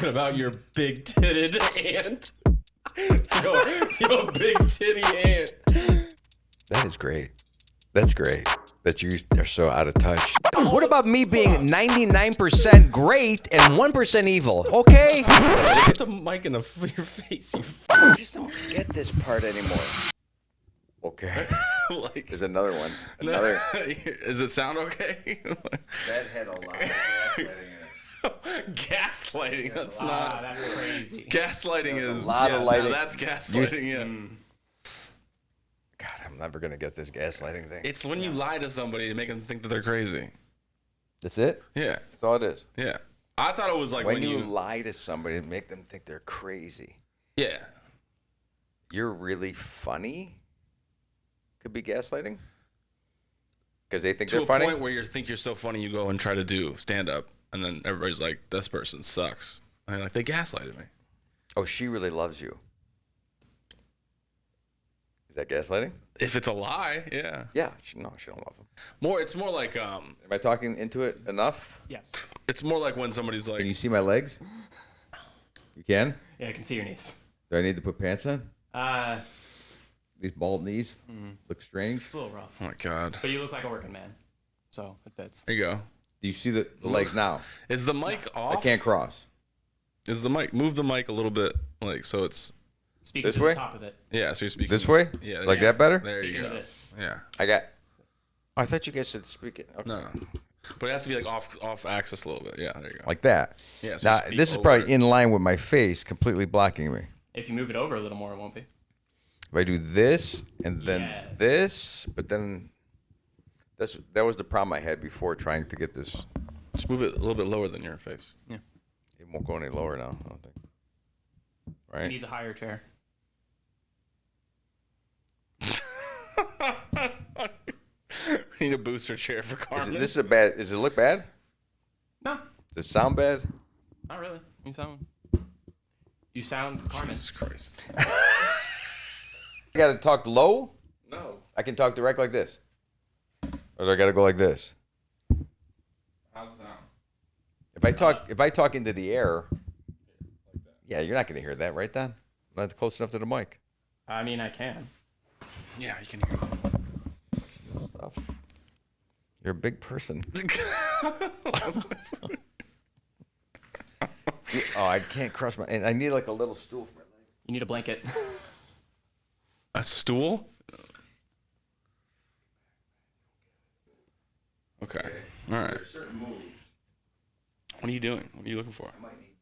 talking about your big-titted aunt. Your big-titty aunt. That is great. That's great that you are so out of touch. What about me being 99% great and 1% evil? Okay? Put the mic in your face, you I just don't get this part anymore. Okay. like. There's another one. Another. Does it sound okay? That had a lot of gaslighting in it. Gaslighting. That's Wow, not. that's crazy. Gaslighting is. A lot of lighting. No, that's gaslighting. Yeah. God, I'm never going to get this gaslighting thing. It's when you lie to somebody to make them think that they're crazy. That's it? Yeah. That's all it is. Yeah. I thought it was like When you lie to somebody and make them think they're crazy. Yeah. You're really funny? Could be gaslighting? Because they think To they're a funny? point where you think you're so funny, you go and try to do stand up, and then everybody's like, "This person sucks." And like, they gaslighted me. Oh, she really loves you. Is that gaslighting? If it's a lie, yeah. Yeah. No, she don't love him. It's more like Am I talking into it enough? Yes. it's more like when somebody's like, Can you see my legs? You can? Yeah, I can see your knees. Do I need to put pants on? It's These bald knees look strange. a little rough. "Oh my god." But you look like a working man. So it fits. There you go. Do you see the legs now? Is the mic off? I can't cross. Is the mic? Move the mic a little bit, like so it's. Speaking This to way? the top of it. Yeah, so you're speaking This way? Yeah, Like yeah. that better? There Speaking you of go. this. Yeah. I got. Oh, I thought you guys said speak it. Okay. No, but it has to be like off axis a little bit. Yeah, there you go. Like that. Yeah, so Now, speak this is over probably it. in line with my face, completely blocking me. If you move it over a little more, it won't be. If I do this and then Yes. this, but then that was the problem I had before trying to get this. Just move it a little bit lower than your face. Yeah. It won't go any lower now, I don't think. It Right? needs a higher chair. We need a booster chair for Carmen. Does it look bad? No, Does it sound bad? not really. You sound Carmen. Jesus Christ. I gotta talk low? No. I can talk direct like this. Or do I gotta go like this? How's it sound? If I talk into the air, yeah, you're not gonna hear that, right, Don? I'm not close enough to the mic. I mean, I can. Yeah, you can hear Stuff. You're a big person. Oh, I can't cross my. And I need like a little stool for my leg. You need a blanket. a stool. Okay. All right. Certain moves. What are you doing? What are you looking for? I might need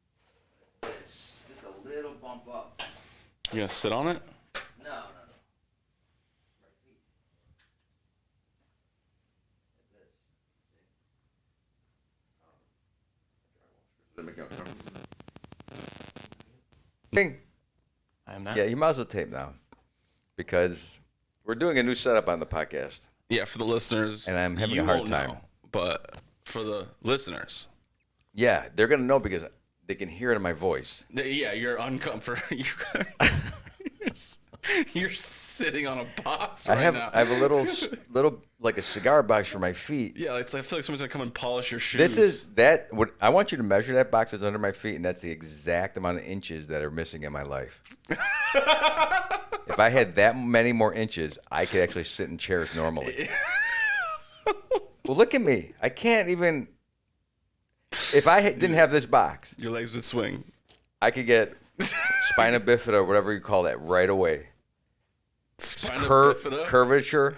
this, just a little bump up. You gonna sit on it? No. My feet. Like this. Bing. I am not. Yeah, you might as well tape now, because we're doing a new setup on the podcast, Yeah, for the listeners. and I'm having you a hard won't time. know, but for the listeners. Yeah, they're gonna know because they can hear it in my voice. Yeah, you're uncomfortable. You're sitting on a box right now. I have a little like a cigar box for my feet. Yeah, it's like, I feel like someone's gonna come and polish your shoes. This is that. What I want you to measure that box that's under my feet, and that's the exact amount of inches that are missing in my life. If I had that many more inches, I could actually sit in chairs normally. Well, look at me. I can't even. If I didn't have this box, your legs would swing. I could get spina bifida or whatever you call that right away. Spina bifida? Curvature.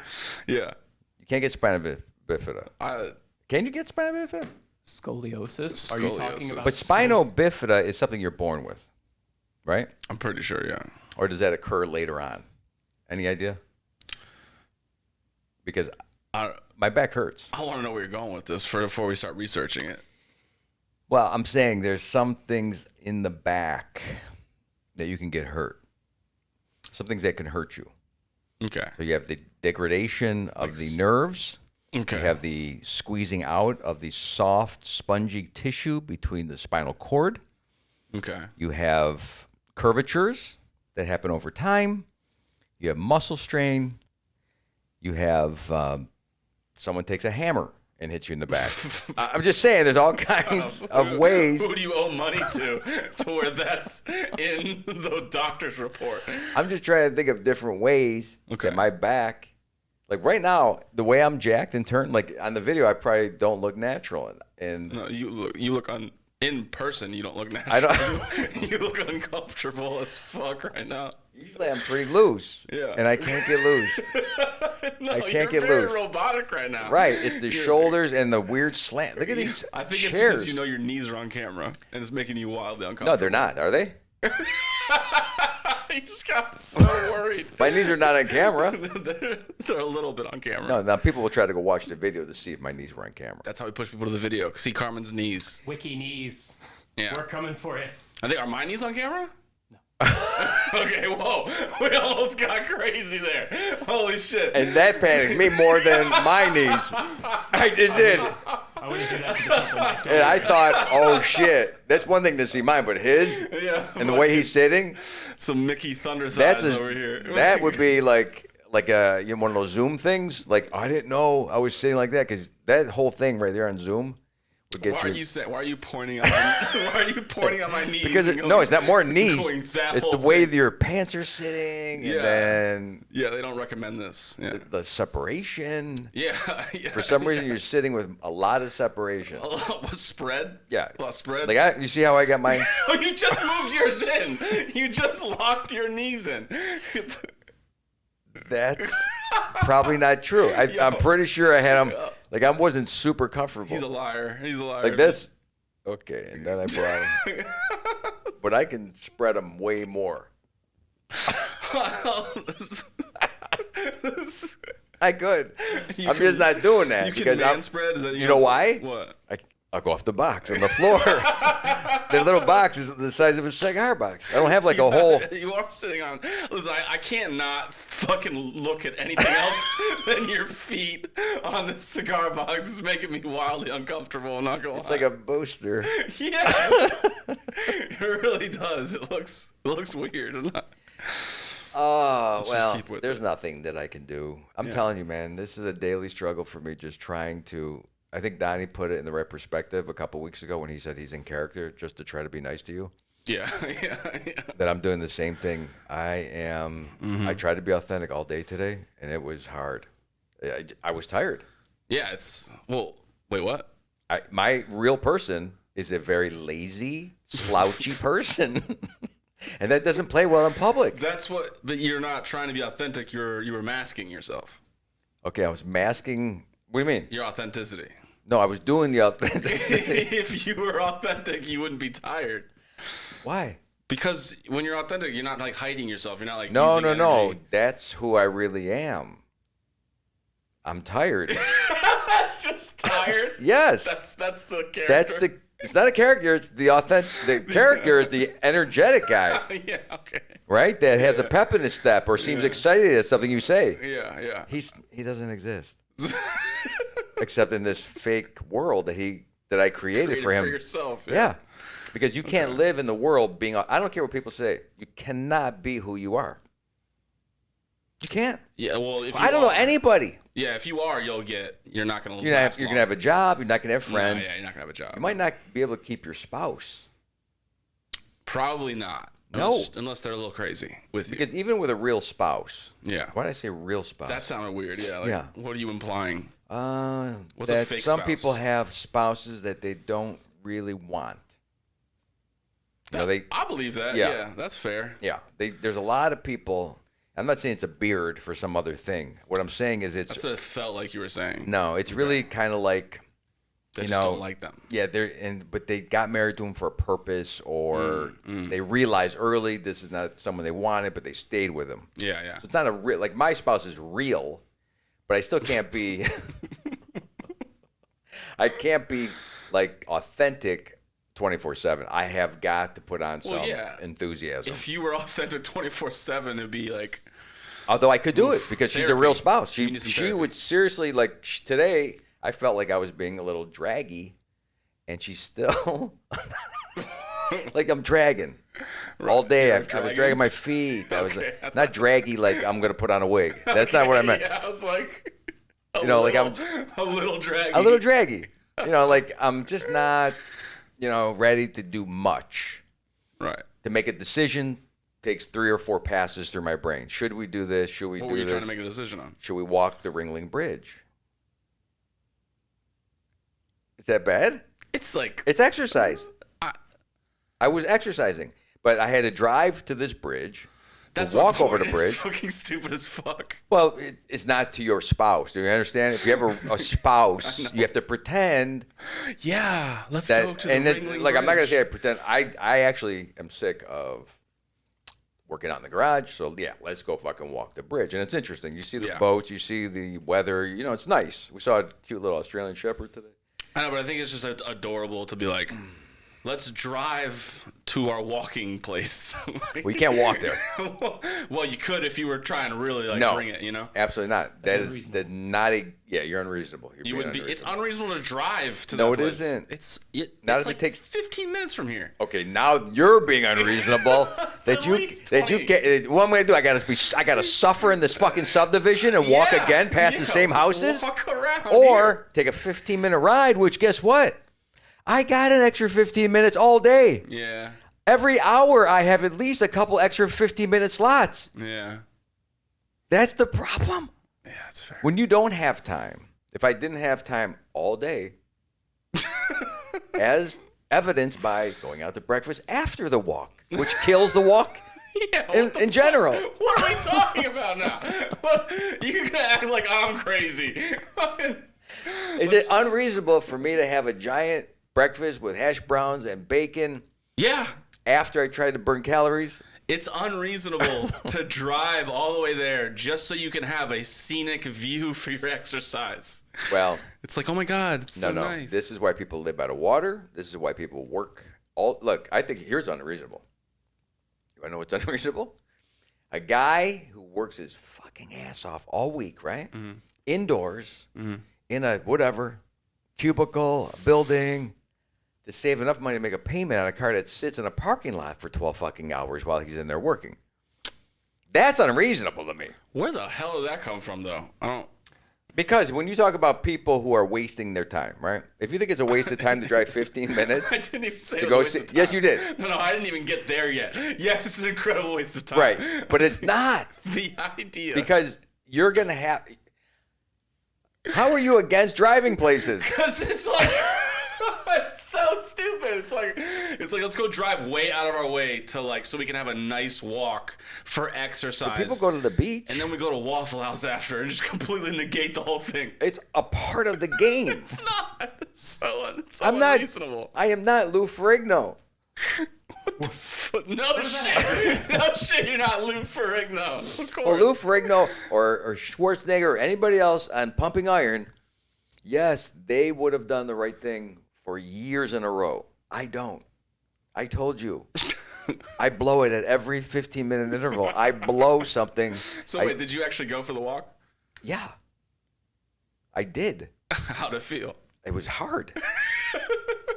Yeah. You can't get spina bifida. Can you get spina bifida? Scoliosis? Are you talking about? But spinal bifida is something you're born with, right? I'm pretty sure, yeah. Or does that occur later on? Any idea? Because my back hurts. I want to know where you're going with this before we start researching it. Well, I'm saying there's some things in the back that you can get hurt. Some things that can hurt you. Okay. So you have the degradation of the nerves. Okay. You have the squeezing out of the soft, spongy tissue between the spinal cord. Okay. You have curvatures that happen over time. You have muscle strain. You have someone takes a hammer and hits you in the back. I'm just saying, there's all kinds of ways. Who do you owe money to where that's in the doctor's report? I'm just trying to think of different ways that my back, like right now, the way I'm jacked and turned, like on the video, I probably don't look natural. And no, you look in person, you don't look natural. I don't. You look uncomfortable as fuck right now. Usually I'm pretty loose. Yeah. And I can't get loose. No, I can't you're get very loose. robotic right now. Right. It's the shoulders and the weird slant. Look at these I think it's chairs. because you know your knees are on camera and it's making you wildly uncomfortable. No, they're not. Are they? You just got so worried. My knees are not on camera. They're a little bit on camera. No, now people will try to go watch the video to see if my knees were on camera. That's how we push people to the video. See Carmen's knees. Wiki knees. Yeah. We're coming for it. Are my knees on camera? No. Okay, whoa. We almost got crazy there. Holy shit. And that panicked me more than my knees. It did. I wouldn't do that to the people next And I thought, oh shit, that's one thing to see mine, but his and the way he's sitting, some Mickey Thunder thighs that's over here. that would be like a one of those Zoom things. Like I didn't know I was sitting like that because that whole thing right there on Zoom would get you. Why are you pointing at my, why are you pointing at my knees? Because it's not more knees. It's the way your pants are sitting, and then they don't recommend this. Yeah. the separation. Yeah. For some reason, you're sitting with a lot of separation. A lot of spread. Yeah. A lot of spread. Like you see how I got mine? Oh, you just moved yours in. You just locked your knees in. That's probably not true. I'm pretty sure I had them. Like I wasn't super comfortable. He's a liar. Like this. Okay, and then I brought them. But I can spread them way more. I could. I'm just not doing that. You can because man spread? Is that you know why? What? I'll go off the box on the floor. That little box is the size of a cigar box. I don't have like a whole. You are sitting on. Listen, I can't not fucking look at anything else than your feet on this cigar box. It's making me wildly uncomfortable. I'm not gonna lie. It's like a booster. Yeah, it really does. It looks weird. Oh, well, keep with there's it. nothing that I can do. I'm telling you, man, this is a daily struggle for me just trying to. I think Donnie put it in the right perspective a couple weeks ago when he said he's in character just to try to be nice to you. Yeah. That I'm doing the same thing. I tried to be authentic all day today, and it was hard. I was tired. Yeah, wait, what? My real person is a very lazy, slouchy person. And that doesn't play well in public. But you're not trying to be authentic. You were masking yourself. Okay, I was masking. What do you mean? Your authenticity. No, I was doing the authenticity. If you were authentic, you wouldn't be tired. Why? Because when you're authentic, you're not like hiding yourself. You're not like No. using energy. That's who I really am. I'm tired. That's just tired. Yes. That's the character. It's not a character. It's the authentic. The character is the energetic guy. Yeah. Okay. Right? That has a pep in his step or seems excited at something you say. Yeah. He doesn't exist. Except in this fake world that I created for him. For yourself. Yeah. Because you can't live in the world being. I don't care what people say. You cannot be who you are. You can't. Yeah. Well, if I don't know anybody. Yeah. If you are, you're not gonna. You're gonna have a job. You're not gonna have friends. No, yeah, you're not gonna have a job. You might not be able to keep your spouse. Probably not. No. Unless they're a little crazy with you. Because even with a real spouse. Yeah. Why did I say real spouse? That sounded weird. Yeah. Yeah. What are you implying? What's that a fake some spouse? people have spouses that they don't really want. I believe that. Yeah, that's fair. Yeah, there's a lot of people. I'm not saying it's a beard for some other thing. What I'm saying is That's what it felt like you were saying. No, it's really kind of like They just don't like them. Yeah, but they got married to him for a purpose, or they realized early this is not someone they wanted, but they stayed with him. Yeah. So it's not a real, like my spouse is real, but I still can't be. I can't be like authentic 24/7. I have got to put on some enthusiasm. If you were authentic 24/7, it'd be like. Although I could do it because she's a real spouse. She would seriously, like today, I felt like I was being a little draggy, and she's still like I'm dragging all day. I was dragging my feet. I was not draggy like I'm gonna put on a wig. That's not what I meant. Yeah, I was like. You know, like I'm a little draggy. a little draggy. You know, like I'm just not, ready to do much. Right. To make a decision takes 3 or 4 passes through my brain. Should we do this? Should we What do were you this? trying to make a decision on? Should we walk the Ringling Bridge? Is that bad? It's like It's exercise. I was exercising, but I had to drive to this bridge. that's to my walk over point. the bridge. It's fucking stupid as fuck. Well, it's not to your spouse. Do you understand? If you have a spouse, you have to pretend Yeah, let's that. go to the And Ringling like, I'm not gonna Bridge. say I pretend. I actually am sick of working out in the garage. So yeah, let's go fucking walk the bridge. And it's interesting. You see the Yeah. boats. You see the weather. It's nice. We saw a cute little Australian Shepherd today. I know, but I think it's just adorable to be like, let's drive to our walking place. Like, Well, you can't walk there. well, you could if you were trying to really No. bring it, Absolutely not. That is unreasonable. not a. Yeah, you're unreasonable. You're You being would be. It's unreasonable. unreasonable to drive to No, that it place. isn't. It's Not it's if it like takes- 15 minutes from here. Okay, now you're being unreasonable. It's that at you least that you 20. get. What am I gonna do? I gotta suffer in this fucking subdivision and walk Yeah, again past the yeah, same houses, Walk around or take a 15-minute ride. Which guess what? I got an extra 15 minutes all day. here. Yeah, Every hour I have at least a couple extra 15-minute slots. yeah, That's the problem. yeah. That's fair. When you don't have time. If I didn't have time all day, as evidenced by going out to breakfast after the walk, which kills the walk Yeah, in general. What are we talking about now? What, you're gonna act like I'm crazy. Is it unreasonable for me to have a giant breakfast with hash browns and bacon Yeah, after I tried to burn calories? it's unreasonable to drive all the way there just so you can have a scenic view for your exercise. Well, It's like, oh my God, it's so no. nice. This is why people live by the water. This is why people work. Look, I think here's unreasonable. You want to know what's unreasonable? A guy who works his fucking ass off all week, right? Mm-hmm. Indoors, in a whatever, cubicle, a building, to save enough money to make a payment on a car that sits in a parking lot for 12 fucking hours while he's in there working. That's unreasonable to me. Where the hell did that come from, though? I don't. Because when you talk about people who are wasting their time, right? If you think it's a waste of time to drive 15 minutes I didn't even say to it go was a waste see, of time. yes, you did. No, I didn't even get there yet. Yes, it's an incredible waste of time. Right. But it's not, The idea. because you're going to have. How are you against driving places? Because it's like, it's so stupid. It's like let's go drive way out of our way to like so we can have a nice walk for exercise. People go to the beach. and then we go to Waffle House after and just completely negate the whole thing. It's a part of the game. It's not. It's so I'm not. unreasonable. I am not Lou Ferrigno. No shit. No shit. You're not Lou Ferrigno. Of course. Or Lou Ferrigno or Schwarzenegger or anybody else on Pumping Iron. Yes, they would have done the right thing for years in a row. I don't. I told you. I blow it at every 15-minute interval. I blow something. So wait, did you actually go for the walk? Yeah. I did. How'd it feel? It was hard.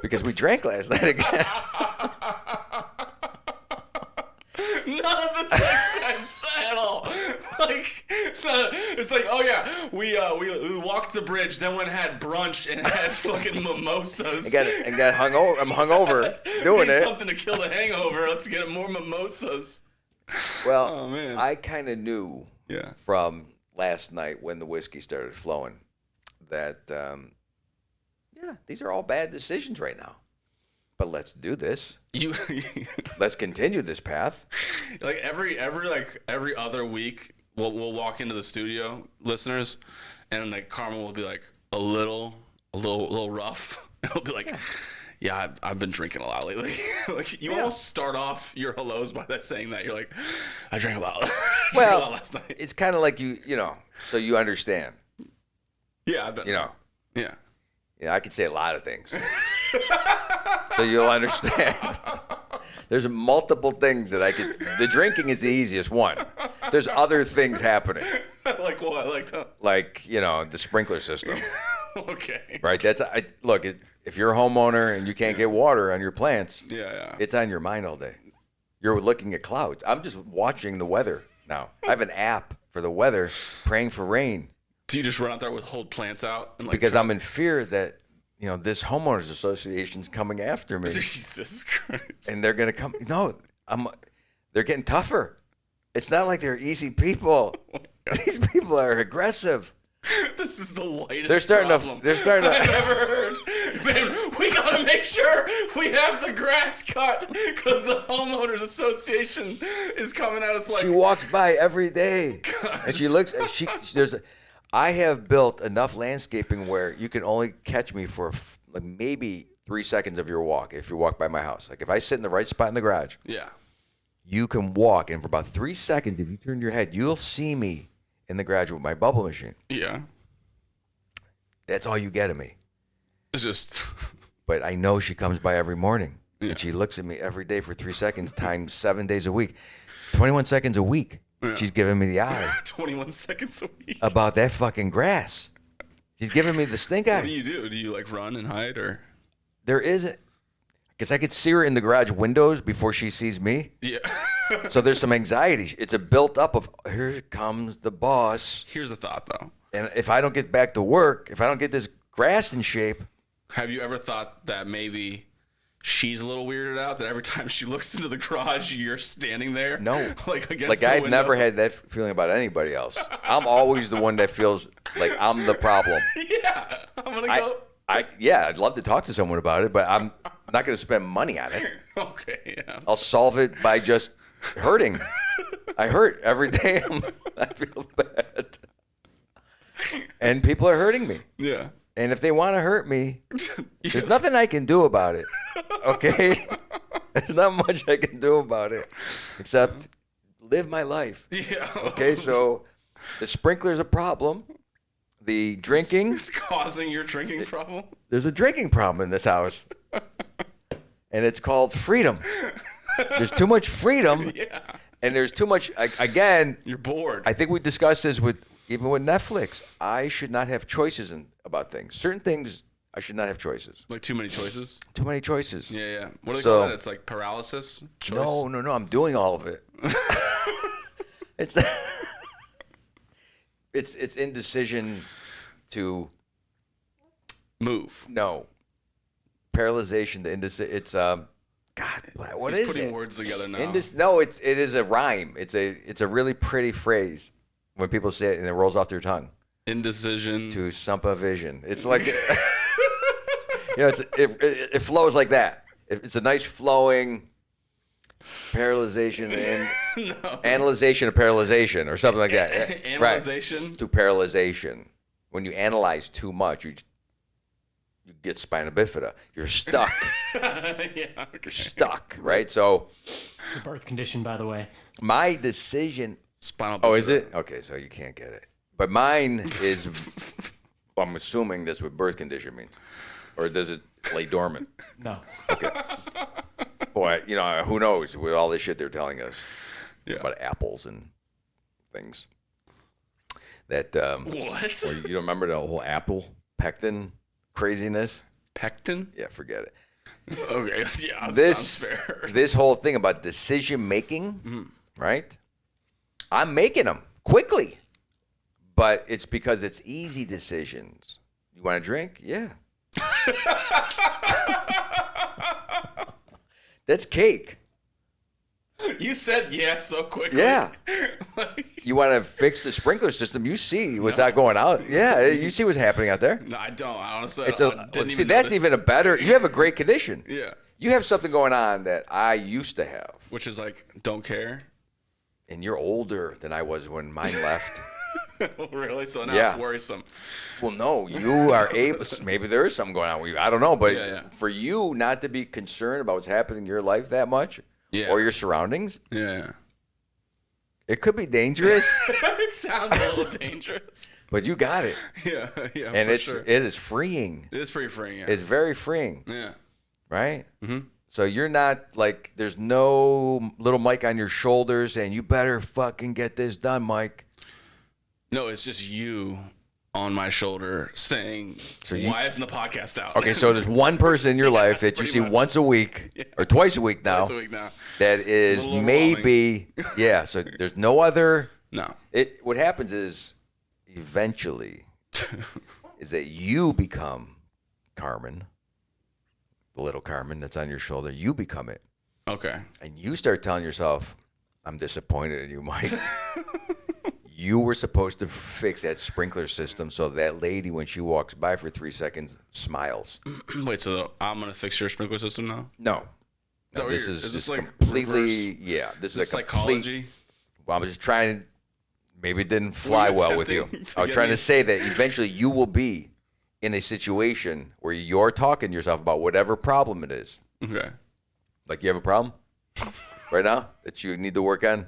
Because we drank last night again. None of this makes sense at all. Like, it's like, oh yeah, we walked the bridge, then went and had brunch and had fucking mimosas. I got hungover. I'm hungover doing Need it. something to kill the hangover. Let's get more mimosas. Well, Oh, man. I kind of knew Yeah. from last night when the whiskey started flowing that, yeah, these are all bad decisions right now. But let's do this. You Let's continue this path. like every other week, we'll walk into the studio, listeners, and like Carmen will be like a little rough. And he'll be like, yeah, I've been drinking a lot lately. Like you almost start off your hellos by that saying that you're like, I drank a lot. I drank a lot last night. It's kind of like you know, so you understand. Yeah, I've been. Yeah, Yeah. I could say a lot of things. So you'll understand. There's multiple things that I could. The drinking is the easiest one. There's other things happening, Like what? like the sprinkler system. Okay. Right. Look. If you're a homeowner and you can't get water on your plants, Yeah. it's on your mind all day. You're looking at clouds. I'm just watching the weather now. I have an app for the weather, praying for rain. Do you just run out there with hold plants out? And because I'm in fear that, this homeowners association's coming after me. Jesus Christ. And they're going to come. No, they're getting tougher. It's not like they're easy people. These people are aggressive. This is the lightest They're starting problem to I've ever heard. Man, we gotta make sure we have the grass cut because the homeowners association is coming at us like. She walks by every day, and she looks. I have built enough landscaping where you can only catch me for like maybe 3 seconds of your walk if you walk by my house. Like if I sit in the right spot in the garage, yeah, you can walk, and for about 3 seconds, if you turn your head, you'll see me in the garage with my bubble machine. Yeah. That's all you get of me. It's just. But I know she comes by every morning, Yeah. and she looks at me every day for 3 seconds times 7 days a week. 21 seconds a week. Yeah. She's giving me the eye 21 seconds a week. about that fucking grass. She's giving me the stink eye. What do you do? Do you like run and hide or? There isn't, because I could see her in the garage windows before she sees me. Yeah. So there's some anxiety. It's a built up of, here comes the boss. Here's a thought though. And if I don't get back to work, if I don't get this grass in shape. Have you ever thought that maybe she's a little weirded out that every time she looks into the garage, you're standing there? No. Like against Like the I've window? never had that feeling about anybody else. I'm always the one that feels like I'm the problem. Yeah. I'm going to go. I'd love to talk to someone about it, but I'm not going to spend money on it. Okay. Yeah. I'll solve it by just hurting. I hurt every day. I feel bad. And people are hurting me. Yeah. And if they want to hurt me, there's nothing I can do about it. Okay? There's not much I can do about it except live my life. Yeah. Okay? So the sprinkler's a problem. The drinking, It's causing your drinking problem. there's a drinking problem in this house. And it's called freedom. There's too much freedom. Yeah. And there's too much, again, You're bored. I think we discussed this even with Netflix. I should not have choices about things. Certain things, I should not have choices. Like too many choices. Too many choices. Yeah, yeah. What do they So- call that? It's like paralysis. Choice? No, I'm doing all of it. It's it's indecision to Move. no. Paralyzation to indecision. It's God, what He's is putting it? words together now. No, it is a rhyme. It's a really pretty phrase when people say it and it rolls off their tongue. Indecision. To sumpa vision. It's like it flows like that. It's a nice flowing paralyzation and analyzation of paralyzation or something like that. Analyzation? Right. To paralyzation. When you analyze too much, you get spina bifida. You're stuck. Yeah. Okay. You're stuck, right? So It's a birth condition, by the way. my decision. Spinal. Oh, is bifida. it? Okay, so you can't get it. But mine is. I'm assuming that's what birth condition means, or does it lay dormant? No. Okay. Boy, who knows with all this shit they're telling us Yeah. about apples and things. That What? you don't remember the whole apple pectin craziness? Pectin? Yeah, forget it. Okay. Yeah. That This sounds fair. this whole thing about decision making, right? I'm making them quickly, but it's because it's easy decisions. You want to drink? Yeah. That's cake. You said yeah so quickly. Yeah. Like, You want to fix the sprinkler system? You see what's not going out. Yeah, you see what's happening out there. no, I don't. Honestly, It's I didn't see, even that's notice. even a better. You have a great condition. Yeah. You have something going on that I used to have, Which is like, don't care. and you're older than I was when mine left. Really? So now Yeah. it's worrisome. Well, no, you are able. Maybe there is something going on with you. I don't know, but Yeah. for you not to be concerned about what's happening in your life that much, Yeah. or your surroundings, Yeah. it could be dangerous. It sounds a little dangerous. But you got it, Yeah. Yeah. and for it's sure. it is freeing. It is pretty freeing. Yeah. It's very freeing, Yeah. right? Mm-hmm. So you're not like there's no little Mike on your shoulders saying you better fucking get this done, Mike. No, it's just you on my shoulder saying, why isn't the podcast out? Okay, so there's one person in your life that you pretty see much. once a week or twice a week now Twice a week now. that is little maybe yeah. So there's no other. No. What happens is eventually is that you become Carmen, the little Carmen that's on your shoulder. You become it. Okay. And you start telling yourself, I'm disappointed in you, Mike. You were supposed to fix that sprinkler system so that lady, when she walks by for 3 seconds, smiles. Wait, so I'm going to fix your sprinkler system now? No. So This is is this just like completely, reverse- yeah. This is a psychology? Well, I was just trying, maybe it didn't fly you well with you. attempting to I was get trying me- to say that eventually you will be in a situation where you're talking to yourself about whatever problem it is. Okay. Like you have a problem right now that you need to work on?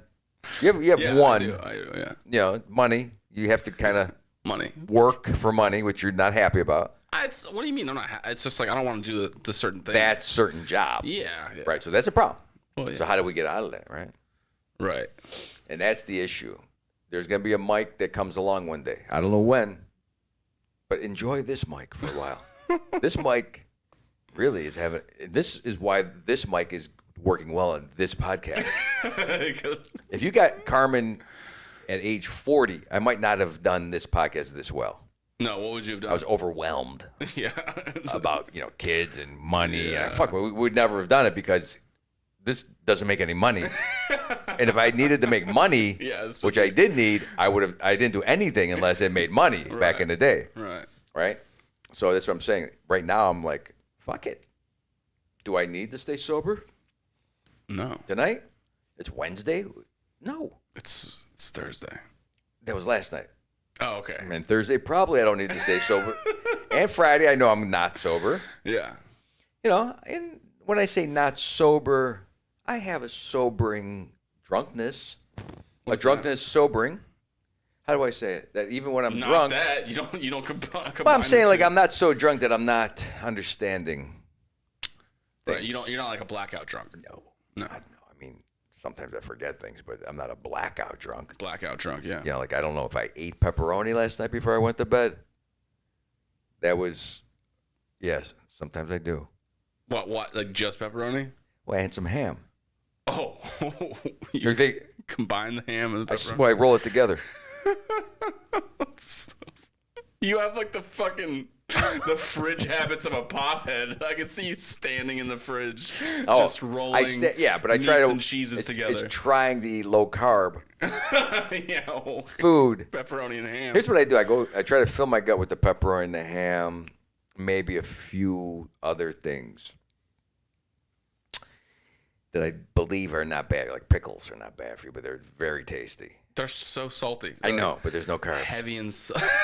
You have Yeah, one, I do, yeah. you know, money. You have to kind of Money. work for money, which you're not happy about. What do you mean? I'm not. It's just like I don't want to do the certain thing. That certain job. Yeah. Right. So that's a problem. Well, yeah. So how do we get out of that, right? Right. And that's the issue. There's going to be a mic that comes along one day. I don't know when, but enjoy this mic for a while. This mic really is having. This is why this mic is working well on this podcast. If you got Carmen at age 40, I might not have done this podcast this well. No, what would you have done? I was overwhelmed yeah. about kids and money. Yeah. And we would never have done it because this doesn't make any money. And if I needed to make money, which I did need, I didn't do anything unless it made money back in the day. Right. So that's what I'm saying. Right now, I'm like, fuck it. Do I need to stay sober? No. Tonight? It's Wednesday? No. It's Thursday. That was last night. Oh, okay. And Thursday, probably I don't need to stay sober. And Friday, I know I'm not sober. Yeah. And when I say not sober, I have a sobering drunkenness. What's a drunkenness sobering. How do I say it? That even when I'm Not drunk. that. You don't combine Well, I'm saying the like two. I'm not so drunk that I'm not understanding. Right. You're not like a blackout drunk. No. I mean, sometimes I forget things, but I'm not a blackout drunk. Blackout drunk, yeah. Like I don't know if I ate pepperoni last night before I went to bed. That was, yes, sometimes I do. What? Like just pepperoni? Well, and some ham. Oh. You're big. Combine the ham and the pepperoni. I roll it together. You have like the fridge habits of a pothead. I can see you standing in the fridge, just rolling. But I try meats to and cheeses together. It's trying the low carb yeah, food. Pepperoni and ham. Here's what I do. I try to fill my gut with the pepperoni and the ham, maybe a few other things that I believe are not bad. Like pickles are not bad for you, but they're very tasty. They're so salty. I know, but there's no carbs. Heavy and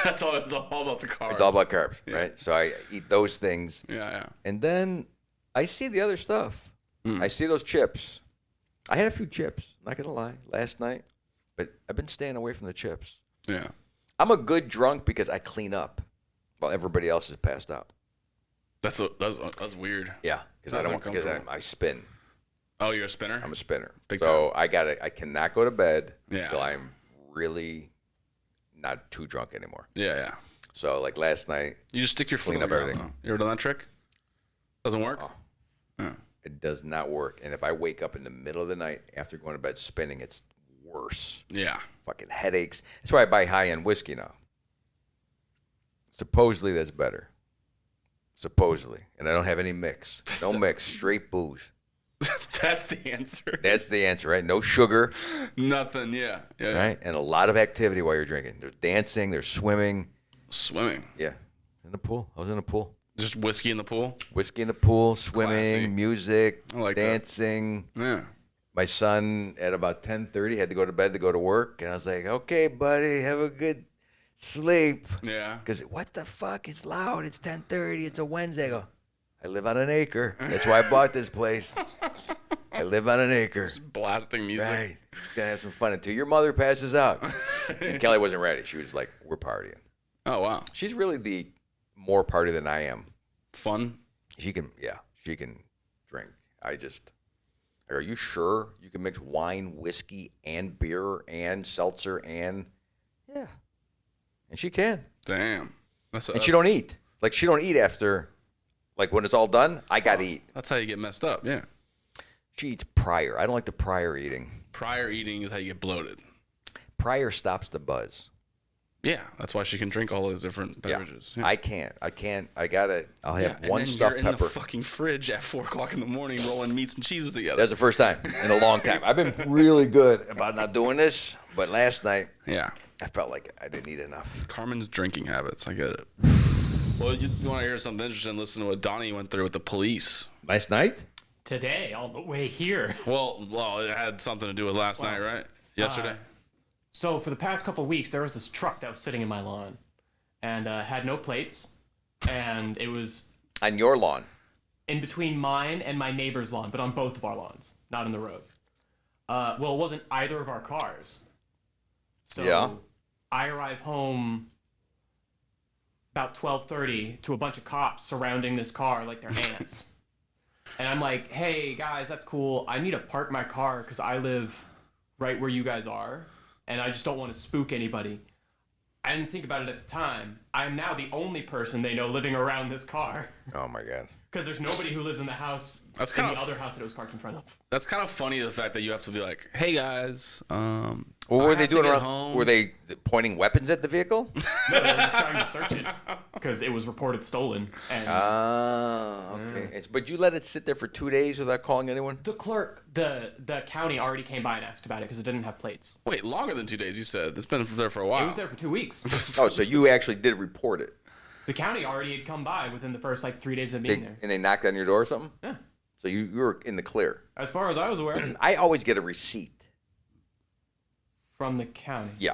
that's all. It's all about the carbs. It's all about carbs, right? So I eat those things. Yeah. And then I see the other stuff. I see those chips. I had a few chips, not going to lie, last night. But I've been staying away from the chips. Yeah. I'm a good drunk because I clean up while everybody else is passed out. That's weird. Yeah, because I spin. Oh, you're a spinner? I'm a spinner. Big so time. I cannot go to bed Yeah. until I'm really not too drunk anymore. Yeah. So like last night, You just stick your foot Clean on up the ground, everything. though. You ever done that trick? Doesn't work? Oh. Yeah. it does not work. And if I wake up in the middle of the night after going to bed spinning, it's worse. Yeah. Fucking headaches. That's why I buy high-end whiskey now. Supposedly that's better. Supposedly. And I don't have any mix. No mix. Straight booze. That's the answer. That's the answer, right? No sugar. Nothing. Yeah. Right? And a lot of activity while you're drinking. There's dancing. There's swimming. Swimming. Yeah. In the pool. I was in the pool. Just whiskey in the pool. Whiskey in the pool, swimming, Classy. music, I like that. dancing. Yeah. My son at about 10:30 had to go to bed to go to work. And I was like, okay, buddy, have a good sleep. Yeah. Because what the fuck? It's loud. It's 10:30. It's a Wednesday. I go, I live on an acre. That's why I bought this place. I live on an acre. Blasting music. Right. Gonna have some fun until your mother passes out. And Kelly wasn't ready. She was like, we're partying. Oh, wow. She's really the more party than I am. Fun. She can drink. Are you sure you can mix wine, whiskey, and beer, and seltzer, and yeah. And she can. Damn. And she don't eat. Like, she don't eat after, like, when it's all done, I got to eat. That's how you get messed up, yeah. She eats prior. I don't like the prior eating. Prior eating is how you get bloated. Prior stops the buzz. Yeah, that's why she can drink all those different beverages. Yeah. I can't. I'll have and one then stuffed you're pepper. in the fucking fridge at 4 o'clock in the morning rolling meats and cheeses together. That's the first time in a long time. I've been really good about not doing this, but last night Yeah. I felt like I didn't eat enough. Carmen's drinking habits. I get it. Well, you want to hear something interesting? Listen to what Donnie went through with the police. Last night? Today, all the way here. Well, it had something to do with last night, right? Yesterday? So for the past couple weeks, there was this truck that was sitting in my lawn, and had no plates, and it was On your lawn. in between mine and my neighbor's lawn, but on both of our lawns, not in the road. Well, it wasn't either of our cars. So Yeah. I arrive home about 12:30 to a bunch of cops surrounding this car like they're ants. And I'm like, hey, guys, that's cool. I need to park my car because I live right where you guys are, and I just don't want to spook anybody. I didn't think about it at the time. I'm now the only person they know living around this car Oh my God. because there's nobody who lives in the house, That's in kind the of- other house that it was parked in front of. That's kind of funny, the fact that you have to be like, hey, guys. What were I they have to doing get around? home. Were they pointing weapons at the vehicle? No, they were just trying to search it because it was reported stolen. And Okay. But you let it sit there for 2 days without calling anyone? the clerk, the county already came by and asked about it because it didn't have plates. Wait, longer than 2 days, you said. It's been there for a while. It was there for 2 weeks. Oh, so you actually did report it. The county already had come by within the first 3 days of being there. And they knocked on your door or something? Yeah. So you were in the clear. As far as I was aware, I always get a receipt. from the county. Yeah.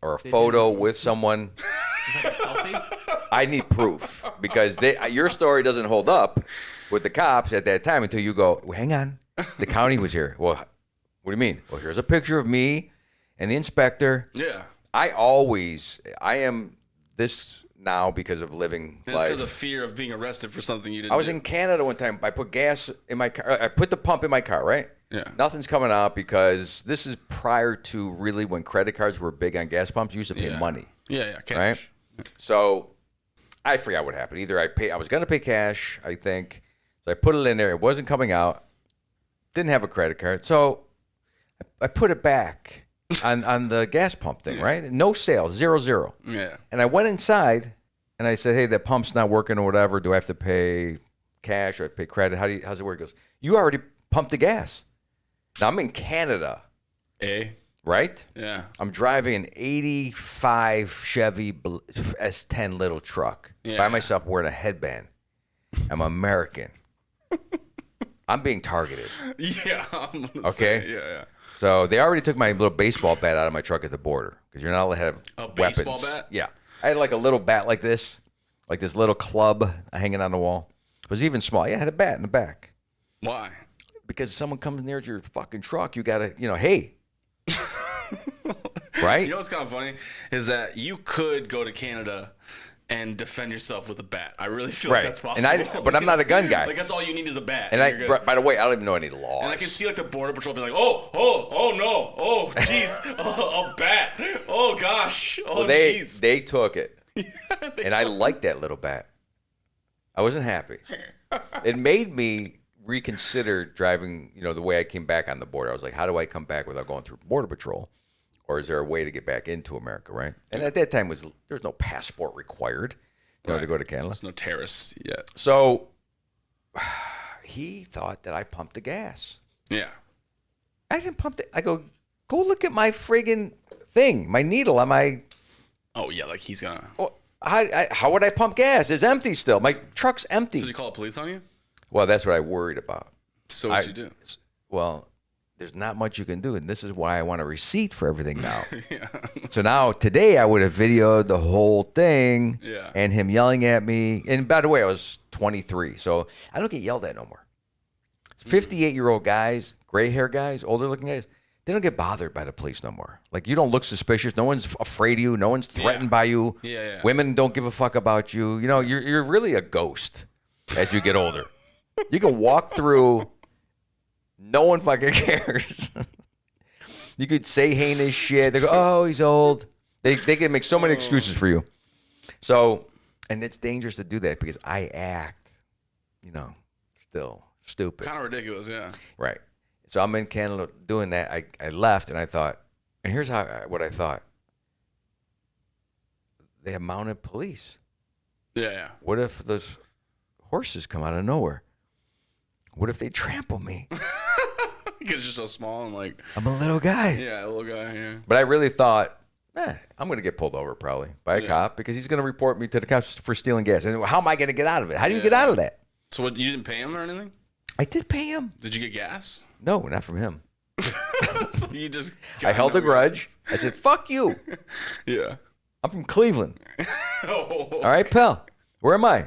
Or a They photo do. with someone. Just like a selfie. I need proof because your story doesn't hold up with the cops at that time until you go, well, hang on, the county was here. Well, what do you mean? Well, here's a picture of me and the inspector. Yeah. I am this now because of living And it's life. because of fear of being arrested for something you didn't I was do. in Canada one time. I put gas in my car. I put the pump in my car, right? Yeah. Nothing's coming out because this is prior to really when credit cards were big on gas pumps. You used to pay Yeah. money. Yeah, cash. Right? So I forgot what happened. Either I was going to pay cash, I think. So I put it in there. It wasn't coming out. Didn't have a credit card. So I put it back on the gas pump thing, right? No sales, 0. Yeah. And I went inside and I said, hey, that pump's not working or whatever. Do I have to pay cash or I pay credit? How's it work? He goes, you already pumped the gas. Now I'm in Canada, right? Yeah. I'm driving an 85 Chevy S10 little truck Yeah. by myself wearing a headband. I'm American. I'm being targeted. Yeah. I'm gonna Okay. say, yeah. So they already took my little baseball bat out of my truck at the border because you're not allowed to have A weapons. baseball bat? Yeah. I had like a little bat like this little club hanging on the wall. It was even small. Yeah, I had a bat in the back. Why? Because if someone comes near your fucking truck, you got to, hey. Right? You know what's kind of funny is that you could go to Canada and defend yourself with a bat. I really feel Right. like that's And possible. but I'm not a gun guy. Like that's all you need is a bat. And you're good. by the way, I don't even know any laws. And I can see like the border patrol being like, oh no, oh jeez, a bat, oh gosh, oh Well, jeez. they took it, and I liked that little bat. I wasn't happy. It made me reconsider driving. The way I came back on the border. I was like, how do I come back without going through border patrol, or is there a way to get back into America? Right? And at that time there's no passport required, to go to Canada. There's no terrorists yet. So he thought that I pumped the gas. Yeah. I didn't pump it. I go look at my friggin' thing, my needle on my. Oh yeah, like he's gonna. Well, how would I pump gas? It's empty still. My truck's empty. So did you call the police on you? Well, that's what I worried about. So what'd you do? Well, there's not much you can do, and this is why I want a receipt for everything now. Yeah. So now today I would have videoed the whole thing, Yeah. and him yelling at me. And by the way, I was 23, so I don't get yelled at no more. 58-year-old guys, gray hair guys, older looking guys, they don't get bothered by the police no more. Like you don't look suspicious. No one's afraid of you. No one's threatened by you. Yeah. Women don't give a fuck about you. You're really a ghost as you get older. You can walk through. No one fucking cares. You could say heinous shit. They go, oh, he's old. They can make so many excuses for you. So, and it's dangerous to do that because I act, still stupid. Kind of ridiculous, yeah. Right. So I'm in Canada doing that. I left and I thought, and here's what I thought. they have mounted police? Yeah. What if those horses come out of nowhere? What if they trample me? Because you're so small and like. I'm a little guy. Yeah, a little guy. Yeah. But I really thought, I'm going to get pulled over probably by a cop because he's going to report me to the cops for stealing gas. And how am I going to get out of it? How do you get out of that? So what? You didn't pay him or anything? I did pay him. Did you get gas? No, not from him. So you just. I held a grudge. I said, fuck you. Yeah. I'm from Cleveland. Oh. All right, pal. Where am I?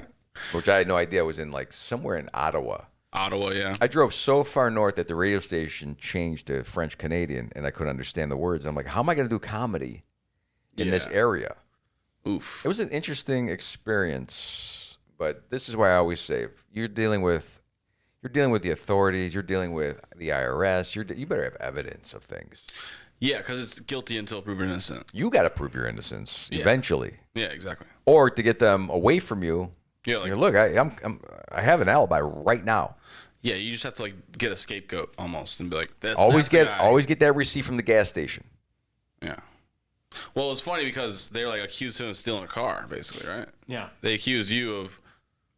Which I had no idea was in like somewhere in Ottawa. Ottawa, yeah. I drove so far north that the radio station changed to French Canadian and I couldn't understand the words. I'm like, how am I going to do comedy in this area? Oof. It was an interesting experience, but this is why I always say, you're dealing with the authorities, you're dealing with the IRS, you better have evidence of things. Yeah, because it's guilty until proven innocent. You got to prove your innocence eventually. Yeah, exactly. Or to get them away from you. Yeah, like, Look, I have an alibi right now. Yeah, you just have to like get a scapegoat almost and be like, that's Always the guy. get that receipt from the gas station. Yeah. Well, it was funny because they like accused him of stealing a car, basically, right? Yeah. They accused you of,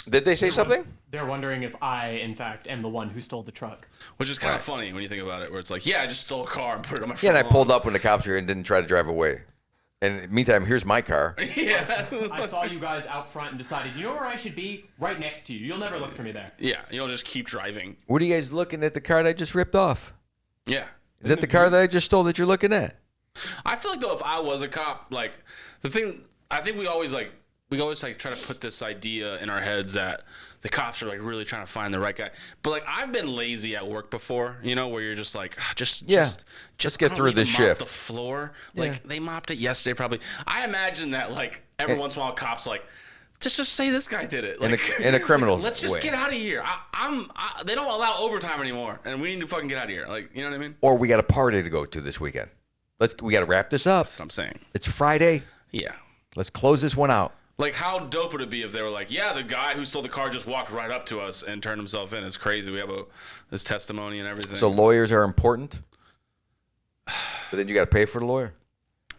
Did they say something? They're wondering if I, in fact, am the one who stole the truck. which is kind of funny when you think about it, where it's like, yeah, I just stole a car and put it on my Yeah, front and I pulled lawn. up when the cops were here and didn't try to drive away. And meantime, here's my car. Yeah. I saw you guys out front and decided, you know where I should be? Right next to you. You'll never look for me there. Yeah, you don't just keep driving. What are you guys looking at the car that I just ripped off? Yeah. Is that the car that I just stole that you're looking at? I feel like though, if I was a cop, like the thing, I think we always try to put this idea in our heads that the cops are like really trying to find the right guy. But like I've been lazy at work before, you know, where you're just like, just Let's get I don't through need to this mop shift. The floor, like Yeah. they mopped it yesterday, probably. I imagine that like every once in a while, cops like. Just say this guy did it. Like, in a criminal let's just way. get out of here. They don't allow overtime anymore, and we need to fucking get out of here. Like, you know what I mean? Or we got a party to go to this weekend. We got to wrap this up. That's what I'm saying. It's Friday. Yeah. Let's close this one out. Like, how dope would it be if they were like, yeah, the guy who stole the car just walked right up to us and turned himself in. It's crazy. We have his testimony and everything. So lawyers are important, but then you got to pay for the lawyer.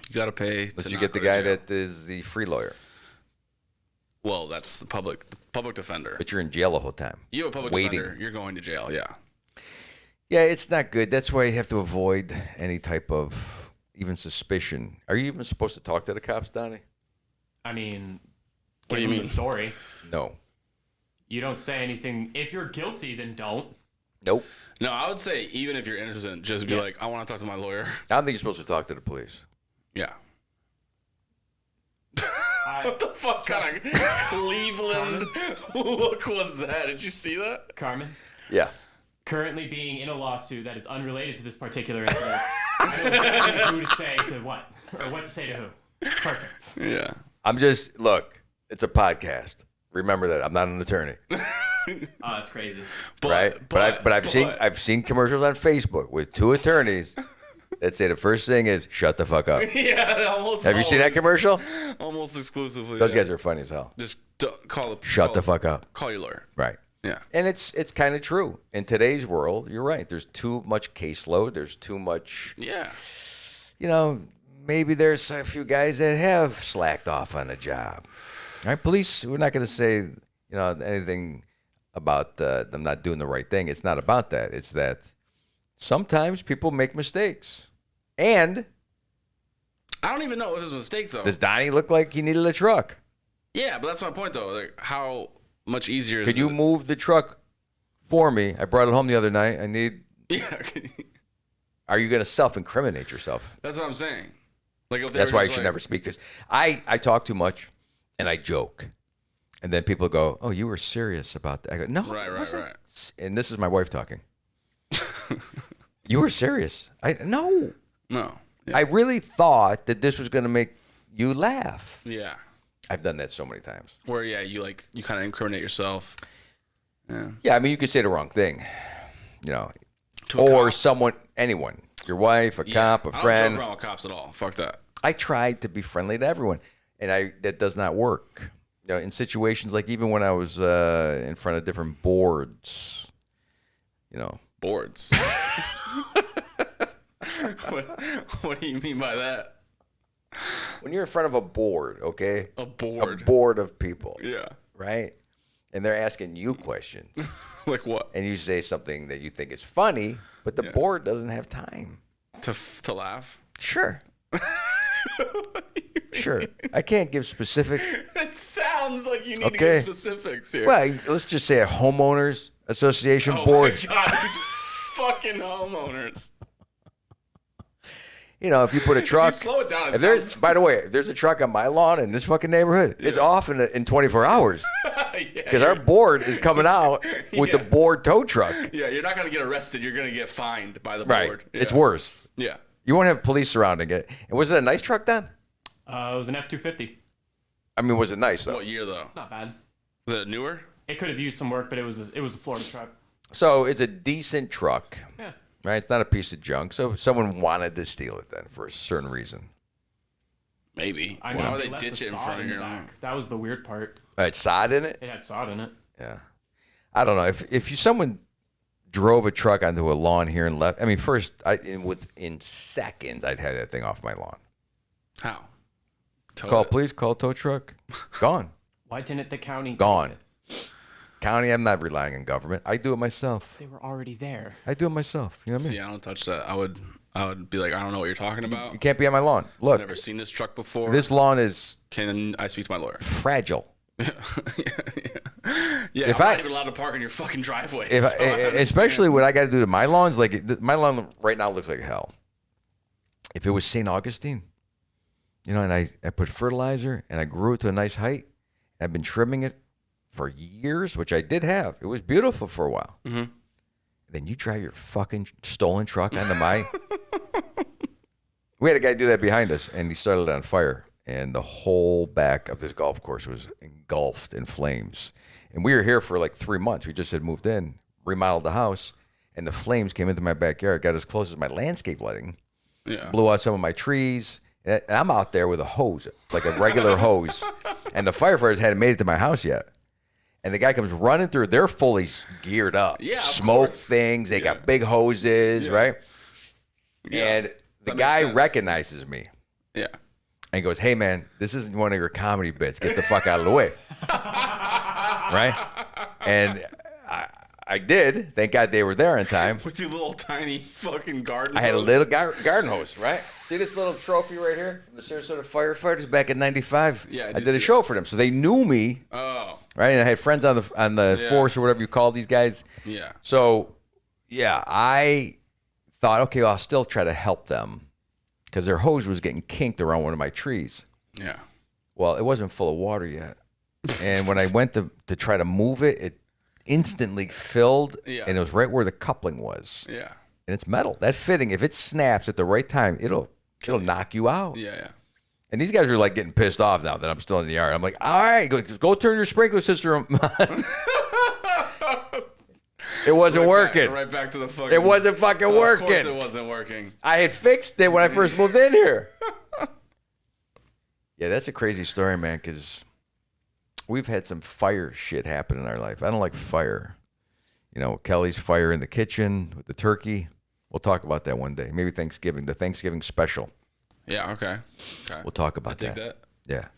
You got to pay. Unless to you not get the go to guy jail. that is the free lawyer, Well, that's the public defender. but you're in jail the whole time. You have a public waiting. defender. You're going to jail. Yeah. Yeah, it's not good. That's why you have to avoid any type of even suspicion. Are you even supposed to talk to the cops, Donnie? I mean, What do you give them mean? the story. No. You don't say anything. If you're guilty, then don't. Nope. No, I would say even if you're innocent, just be Yeah. like, I want to talk to my lawyer. I don't think you're supposed to talk to the police. Yeah. I, What the fuck kind of Cleveland look was that? Did you see that? Carmen, Yeah. currently being in a lawsuit that is unrelated to this particular incident. I don't know who to say to what, or what to say to who. Perfect. Yeah. Look, it's a podcast. Remember that. I'm not an attorney. Oh, that's crazy. Right? But I've seen commercials on Facebook with two attorneys that say the first thing is shut the fuck up. Yeah, almost. Have you seen that always. commercial? Almost exclusively. Those yeah. guys are funny as hell. Just call Shut the fuck up. Call your lawyer. Right. Yeah. And it's kind of true. In today's world, you're right. There's too much caseload. There's too much, Yeah. maybe there's a few guys that have slacked off on a job. All right, police, we're not going to say, anything about them not doing the right thing. It's not about that. It's that sometimes people make mistakes. And I don't even know what his mistake though. does Donnie look like he needed a truck? Yeah, but that's my point though. Like, how much easier is Could you it? move the truck for me? I brought it home the other night. Yeah. Are you going to self-incriminate yourself? That's what I'm saying. Like, if they That's were why you just should like- never speak. Because I talk too much, and I joke, and then people go, "Oh, you were serious about that." I go, "No, Right, I right, wasn't." right. And this is my wife talking. You were serious? No. No. I really thought that this was going to make you laugh. Yeah. I've done that so many times. Where you kind of incriminate yourself. Yeah. Yeah, I mean, you could say the wrong thing, To a or cop. anyone, your wife, a Yeah. cop, a I don't friend. joke around with cops at all. Fuck that. I tried to be friendly to everyone, and that does not work. In situations like even when I was in front of different boards, Boards. what do you mean by that? when you're in front of a board, okay? A board. A board of people, Yeah. right? And they're asking you questions. Like what? And you say something that you think is funny, but the board doesn't have time. To laugh? Sure. Sure. I can't give specifics. It sounds like you need to give specifics here. Well, let's just say a homeowners association board. Oh my God, these fucking homeowners. You know, if you put a truck. If you slow it down, if there's, by the way, if there's a truck on my lawn in this fucking neighborhood, it's off in 24 hours. Because our board is coming out with the board tow truck. Yeah, you're not going to get arrested. You're going to get fined by the Right. board. Yeah. It's worse. Yeah. You won't have police surrounding it. And was it a nice truck then? It was an F-250. I mean, was it nice though? What year though? It's not bad. Was it newer? It could have used some work, but it was a Florida truck. So it's a decent truck. Yeah. Right? It's not a piece of junk. So someone wanted to steal it then for a certain reason. Maybe. I Why know would they they left ditch the it in sod front of the your back. lawn? That was the weird part. It had sod in it? It had sod in it. Yeah. I don't know. If someone drove a truck onto a lawn here and left, I mean, first, within seconds, I'd have that thing off my lawn. How? Call police, call tow truck. Gone. Why didn't the county? take Gone. it? County, I'm not relying on government. I do it myself. They were already there. I do it myself. You know what I mean? See, I don't touch that. I would be like, I don't know what you're talking about. You can't be on my lawn. Look, I've never seen this truck before. this lawn is Can I speak to my lawyer? fragile. Yeah, If I'm I- not even allowed to park in your fucking driveway. If so I understand. especially what I got to do to my lawns, like my lawn right now looks like hell. If it was St. Augustine, you know, and I put fertilizer and I grew it to a nice height, and I've been trimming it for years, which I did have. It was beautiful for a while. Mm-hmm. Then you drive your fucking stolen truck onto my. We had a guy do that behind us, and he started it on fire, and the whole back of this golf course was engulfed in flames. And we were here for like 3 months. We just had moved in, remodeled the house, and the flames came into my backyard, got as close as my landscape lighting, Yeah. blew out some of my trees. And I'm out there with a hose, like a regular hose, and the firefighters hadn't made it to my house yet. And the guy comes running through. They're fully geared up. Yeah, of Smoke course. things. They Yeah. got big hoses, Yeah. right? Yeah, And the that makes guy sense. recognizes me Yeah. and goes, "Hey, man, this isn't one of your comedy bits. Get the fuck out of the way." Right? And I did. Thank God they were there in time. With your little tiny fucking garden. I had a hose. little garden hose, right? See this little trophy right here from the Sarasota firefighters back in '95? Yeah, I I do did a see show for them, so they knew me, Oh. right? And I had friends on the Yeah. force or whatever you call these guys. Yeah. So, yeah, I thought, okay, well, I'll still try to help them because their hose was getting kinked around one of my trees. Yeah. Well, it wasn't full of water yet. And when I went to try to move it, it instantly filled, Yeah. and it was right where the coupling was. Yeah. And it's metal. That fitting, if it snaps at the right time, it'll knock you out. Yeah. Yeah. And these guys are like getting pissed off now that I'm still in the yard. I'm like, all right, go turn your sprinkler system on. It wasn't working. Right back to the fucking. It wasn't fucking working. Of course it wasn't working. I had fixed it when I first moved in here. Yeah, that's a crazy story, man, because we've had some fire shit happen in our life. I don't like fire. You know, Kelly's fire in the kitchen with the turkey. We'll talk about that one day. Maybe Thanksgiving, the Thanksgiving special. Yeah. Okay. Okay. We'll talk I about dig that. that.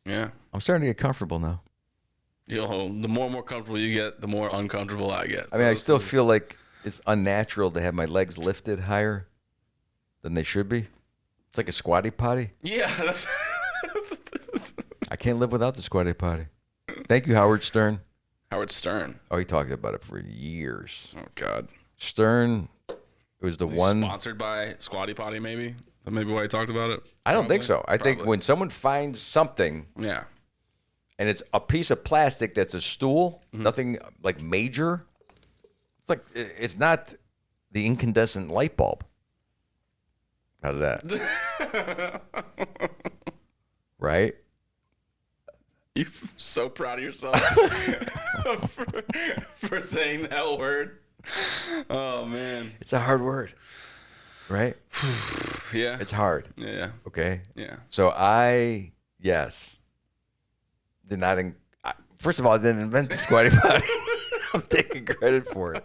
Yeah. Yeah. I'm starting to get comfortable now. You know, the more and more comfortable you get, the more uncomfortable I get. I mean, I So still this is- feel like it's unnatural to have my legs lifted higher than they should be. It's like a squatty potty. Yeah. That's. I can't live without the squatty potty. Thank you, Howard Stern. Howard Stern. Oh, he talked about it for years. Oh God. Stern was the one. Sponsored by Squatty Potty, maybe. That maybe why he talked about it. I don't think Probably. so. I think Probably. when someone finds something Yeah. and it's a piece of plastic that's a stool, Mm-hmm. nothing like major. It's like it's not the incandescent light bulb. How's that? Right? You're so proud of yourself for saying that word. Oh man. It's a hard word, right? Yeah. It's hard. Yeah. Okay. Yeah. So yes, did not. First of all, I didn't invent the squatty potty. I'm taking credit for it.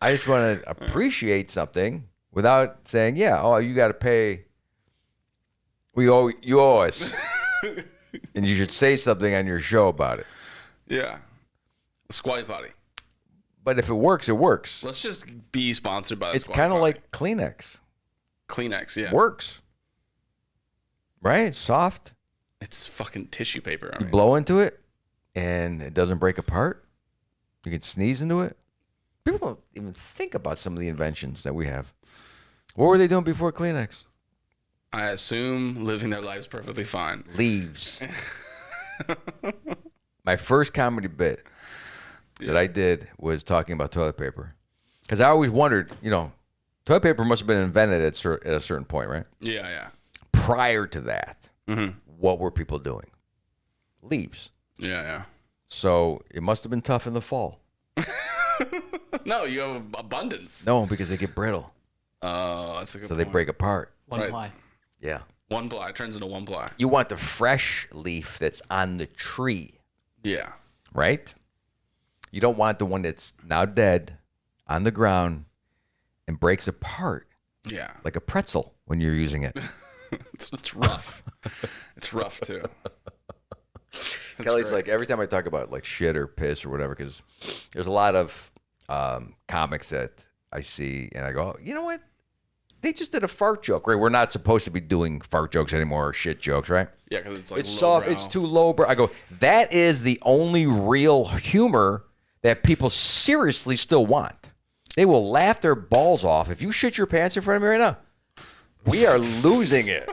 I just want to appreciate something without saying, yeah, oh, you got to pay You owe us. And you should say something on your show about it. Yeah. Squatty Potty. But if it works, it works. Let's just be sponsored by the It's Squatty kind of Potty. like Kleenex. Kleenex, yeah. Works. Right? It's soft. It's fucking tissue paper. I You mean. blow into it, and it doesn't break apart. You can sneeze into it. People don't even think about some of the inventions that we have. What were they doing before Kleenex? I assume living their lives perfectly fine. Leaves. My first comedy bit that I did was talking about toilet paper. Because I always wondered, toilet paper must have been invented at a certain point, right? Yeah, yeah. Prior to that, Mm-hmm. what were people doing? Leaves. Yeah, yeah. So it must have been tough in the fall. No, you have abundance. No, because they get brittle. Oh, that's a good So point. they break apart. One Right. ply. Yeah. One ply. It turns into one ply. You want the fresh leaf that's on the tree, Yeah. right? You don't want the one that's now dead on the ground and breaks apart Yeah. like a pretzel when you're using it. It's rough. It's rough, too. That's Kelly's great. like, every time I talk about like shit or piss or whatever, because there's a lot of comics that I see and I go, oh, you know what? They just did a fart joke, right? We're not supposed to be doing fart jokes anymore or shit jokes, right? Yeah, because it's like It's soft. lowbrow. It's too lowbrow. I go, that is the only real humor that people seriously still want. They will laugh their balls off. If you shit your pants in front of me right now, we are losing it.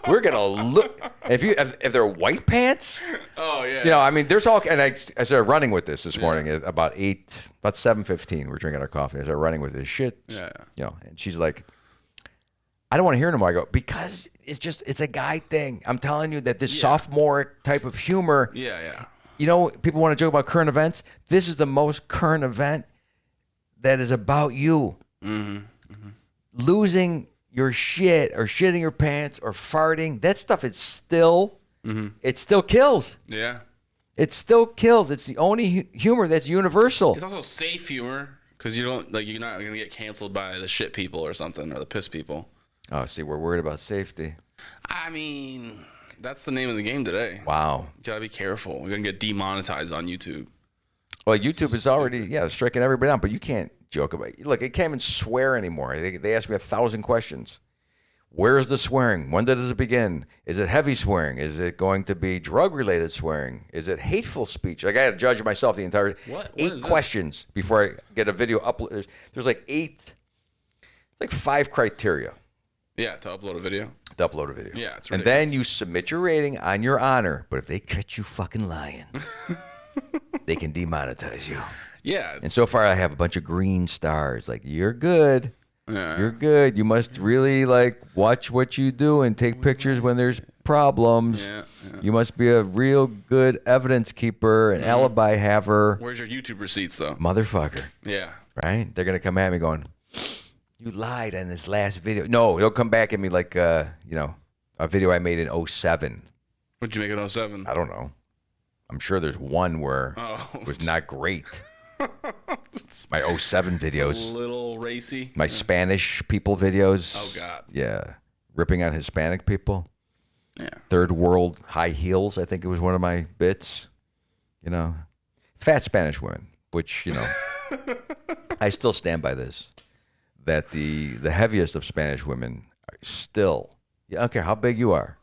We're gonna look. If they're white pants, Oh, yeah. I mean, there's all. And I started running with this morning at about 7:15. We're drinking our coffee. I started running with this shit. Yeah. And she's like, I don't want to hear it anymore. I go, because it's a guy thing. I'm telling you that this sophomoric type of humor. Yeah, People want to joke about current events. This is the most current event that is about you. Losing your shit or shitting your pants or farting. That stuff is still, it still kills. yeah. It still kills. It's the only humor that's universal. It's also safe humor because you're not gonna get canceled by the shit people or something or the piss people. Oh, see, we're worried about safety. I mean, that's the name of the game today. Wow. You gotta be careful. We're gonna get demonetized on YouTube. Well, YouTube is already, striking everybody down, but you can't joke about it. Look, it can't even swear anymore. They ask me 1,000 questions. Where's the swearing? When does it begin? Is it heavy swearing? Is it going to be drug-related swearing? Is it hateful speech? Like, I had to judge myself the entire What 8 is this? questions before I get a video upload. There's like 5 criteria Yeah, to upload a video. to upload a video. Yeah, it's and then you submit your rating on your honor. But if they catch you fucking lying, they can demonetize you. Yeah. And so far, I have a bunch of green stars. Like, you're good. Yeah. You're good. You must really watch what you do and take pictures when there's problems. Yeah. You must be a real good evidence keeper, an alibi haver. Where's your YouTube receipts though? Motherfucker. Yeah. Right? They're going to come at me going, you lied on this last video. No, they'll come back at me like, a video I made in 07. What'd you make it 07? I don't know. I'm sure there's one where Oh. it was not great. My 07 videos. A little racy. My Spanish people videos. Oh, God. Yeah. Ripping on Hispanic people. Yeah. Third world high heels, I think it was one of my bits. Fat Spanish women, which, I still stand by this. That the heaviest of Spanish women are still, I don't care how big you are,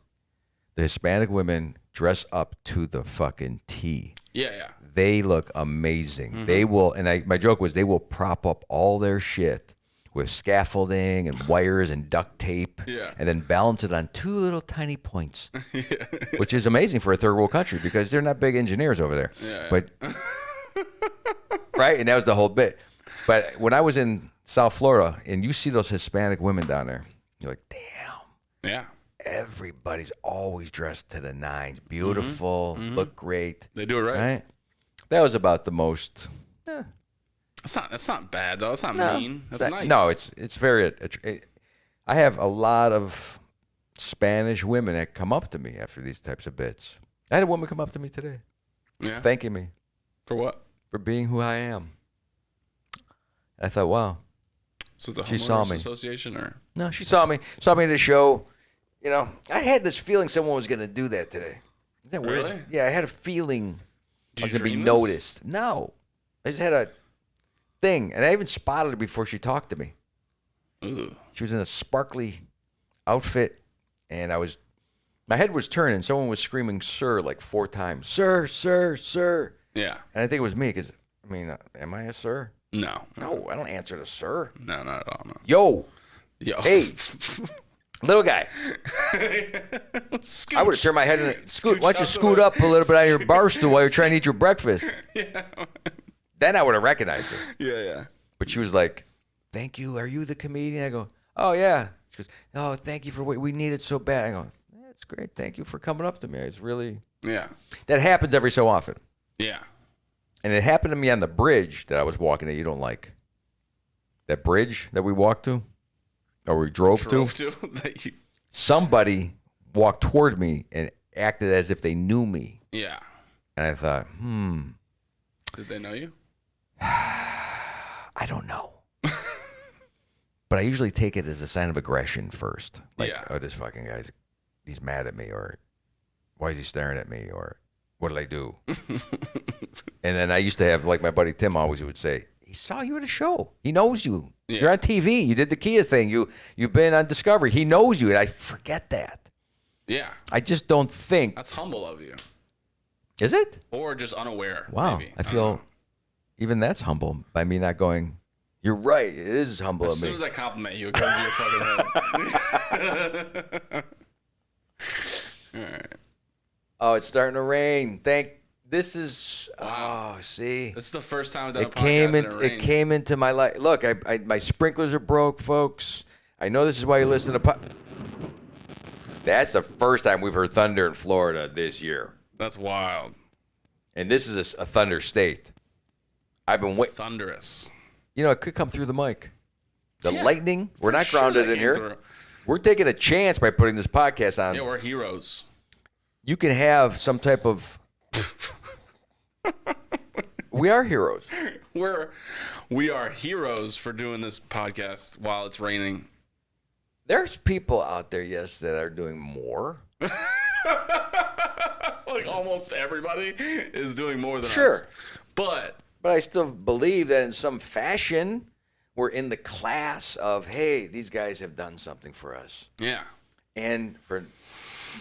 the Hispanic women dress up to the fucking T. Yeah, yeah. They look amazing. They will, and my joke was they will prop up all their shit with scaffolding and wires and duct tape, Yeah. and then balance it on 2 little tiny points, which is amazing for a third world country because they're not big engineers over there. Yeah. But right, and that was the whole bit. But when I was in South Florida, and you see those Hispanic women down there, you're like, damn. Yeah. Everybody's always dressed to the nines. Beautiful, look great. They do it right. Right? That was about the most. That's not bad though. It's not No, mean. That's that- nice. No, it's very. I have a lot of Spanish women that come up to me after these types of bits. I had a woman come up to me today, Yeah. thanking me For what? for being who I am. I thought, wow. So the She saw Homeowners me. Association or? No, she saw me at a show, I had this feeling someone was going to do that today. Is that weird? Really? Yeah, I had a feeling I was Did you going to be dream noticed. No. I just had a thing. And I even spotted her before she talked to me. Ooh. She was in a sparkly outfit, and my head was turning. Someone was screaming, "Sir," like 4 times. "Sir, sir, sir." Yeah. And I think it was me because, am I a sir? No. No, I don't answer to sir. No, not at all. No. Yo, Hey. little guy. Scooch. I would have turned my head in. Scooch Why don't you out scoot the- up a little bit on your bar stool while you're trying to eat your breakfast? Yeah. Then I would have recognized her. Yeah. But she was like, "Thank you. Are you the comedian?" I go, "Oh, yeah." She goes, "Oh, thank you for what we need it so bad." I go, "That's great. Thank you for coming up to me. It's really..." Yeah. That happens every so often. Yeah. And it happened to me on the bridge that I was walking that you don't like. That bridge that we walked to, or we drove to. That you- Somebody walked toward me and acted as if they knew me. Yeah. And I thought, Did they know you? I don't know. But I usually take it as a sign of aggression first. Like, Yeah. oh, this fucking guy's, he's mad at me, or why is he staring at me, or what did I do? And then I used to have, like my buddy Tim always would say, he saw you at a show. He knows you. Yeah. You're on TV. You did the Kia thing. You've been on Discovery. He knows you. And I forget that. Yeah. I just don't think. That's humble of you. Is it? Or just unaware. Wow. Maybe. I don't feel know. even that's humble by me not going, "You're right. It is humble As of soon me." as I compliment you, it goes to your fucking head. All right. Oh, it's starting to rain. This is. Wow. Oh, see. This is the first time I've done a It podcast and it it rained. came into my life. Look, my sprinklers are broke, folks. I know this is why you listen to. That's the first time we've heard thunder in Florida this year, That's wild. and this is a thunder state. I've been waiting. Thunderous. It could come through the mic. The Yeah, lightning. We're for not sure grounded that in came here. through. We're taking a chance by putting this podcast on. Yeah, we're heroes. You can have some type of. We are heroes. We are heroes for doing this podcast while it's raining. There's people out there, yes, that are doing more. Like almost everybody is doing more than us. Sure. But I still believe that in some fashion, we're in the class of, hey, these guys have done something for us. yeah. And for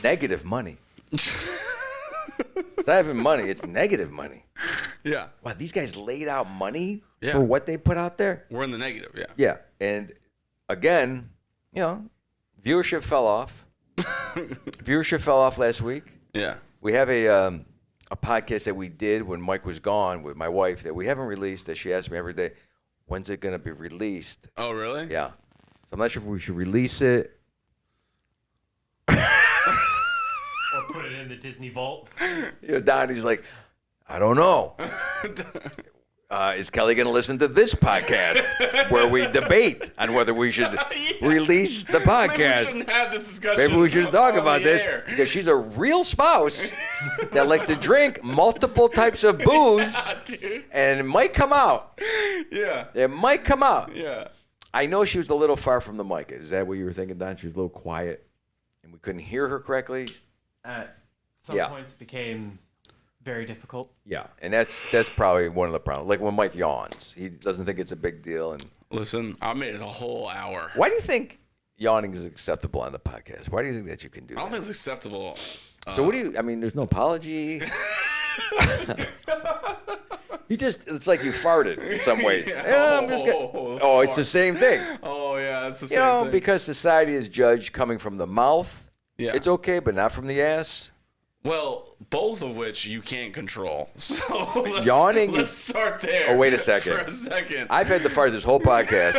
negative money. It's not even money, it's negative money. Yeah. Wow, these guys laid out money Yeah. for what they put out there? We're in the negative, yeah. Yeah. And again, viewership fell off. Viewership fell off last week. Yeah. We have a podcast that we did when Mike was gone with my wife that we haven't released, that she asks me every day, when's it going to be released? Oh, really? Yeah. So I'm not sure if we should release it. Or put it in the Disney vault. Donnie's like, I don't know. Is Kelly going to listen to this podcast where we debate on whether we should release the Maybe we podcast? shouldn't have this discussion. Maybe we should talk on about the this air. because she's a real spouse that likes to drink multiple types of booze, Dude. and it might come out. Yeah. It might come out. Yeah. I know she was a little far from the mic. Is that what you were thinking, Don? She was a little quiet, and we couldn't hear her correctly. At some Yeah. points became very difficult. Yeah, and that's probably one of the problems. Like when Mike yawns, he doesn't think it's a big deal. And Listen, I made it a whole hour. why do you think yawning is acceptable on the podcast? Why do you think that you can do I don't that? think it's acceptable. So what do you? I mean, there's no apology. It's like you farted in some ways. Yeah, I'm just gonna, it's the same thing. Oh, yeah, it's the You same know, thing. because society is judged coming from the mouth. Yeah. It's okay, but not from the ass. Well, both of which you can't control. So Yawning let's is- start there. Oh, wait a second. For a second. I've had to fart this whole podcast,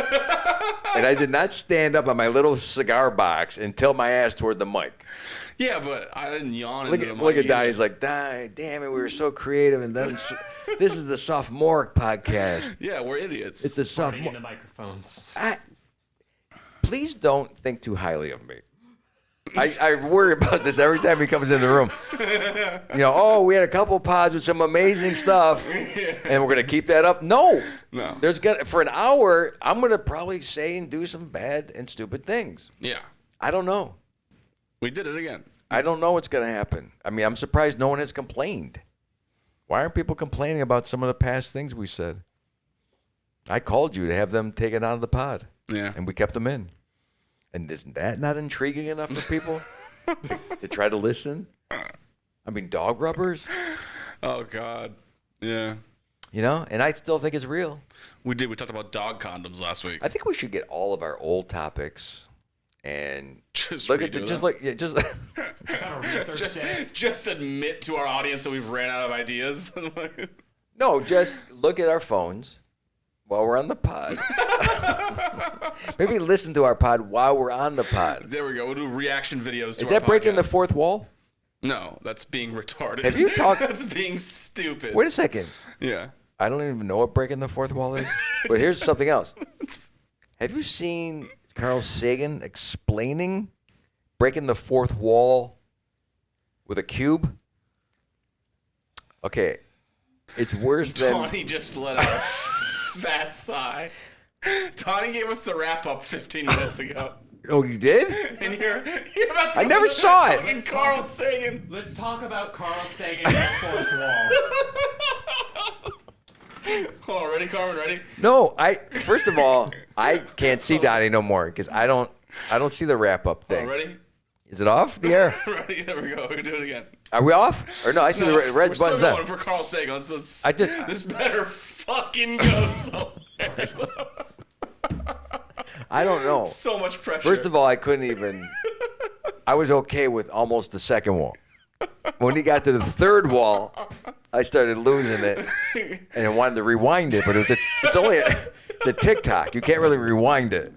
and I did not stand up on my little cigar box and tilt my ass toward the mic. Yeah, but I didn't yawn Look into at the look mic at Donnie. He's like, damn it, we were so creative, and then this is the sophomoric podcast. Yeah, we're idiots. It's the Farting sophomore. into microphones. Please don't think too highly of me. I worry about this every time he comes in the room. We had a couple pods with some amazing stuff, and we're gonna keep that up. No. No. For an hour, I'm gonna probably say and do some bad and stupid things. Yeah. I don't know. We did it again. I don't know what's going to happen. I mean, I'm surprised no one has complained. Why aren't people complaining about some of the past things we said? I called you to have them taken out of the pod. Yeah. And we kept them in. And isn't that not intriguing enough for people to try to listen? I mean, dog rubbers? Oh, God. Yeah. You know? And I still think it's real. We did. We talked about dog condoms last week. I think we should get all of our old topics and Just look at redo just them. like yeah, just Kind of research day. just admit to our audience that we've ran out of ideas. no, just look at our phones while we're on the pod. Maybe listen to our pod while we're on the pod. There we go. We'll do reaction videos to Is our that breaking the podcast. fourth wall? No, that's being retarded. Have you talked? That's being stupid. Wait a second. Yeah. I don't even know what breaking the fourth wall is. But here's something else. Have you seen Carl Sagan explaining breaking the fourth wall with a cube? Okay. It's worse than... Tawny just let out a fat sigh. Tawny gave us the wrap up 15 minutes ago. Oh, you did? And you're about to I never listen to saw it. fucking Carl Sagan. Let's talk about Carl Sagan and the fourth wall. Hold on, ready, Carmen? Ready? No, first of all, I can't see Donnie no more because I don't see the wrap up Hold thing. on, ready? Is it off the air? Ready? There we go. We can do it again. Are we off? Or no, I see the No, red we're buttons still going on. for Carl Sagan. Let's I just- this better fucking go somewhere. I don't know. So much pressure. First of all, I couldn't even. I was okay with almost the second wall. When he got to the third wall, I started losing it, and I wanted to rewind it, but it's only a TikTok. You can't really rewind it.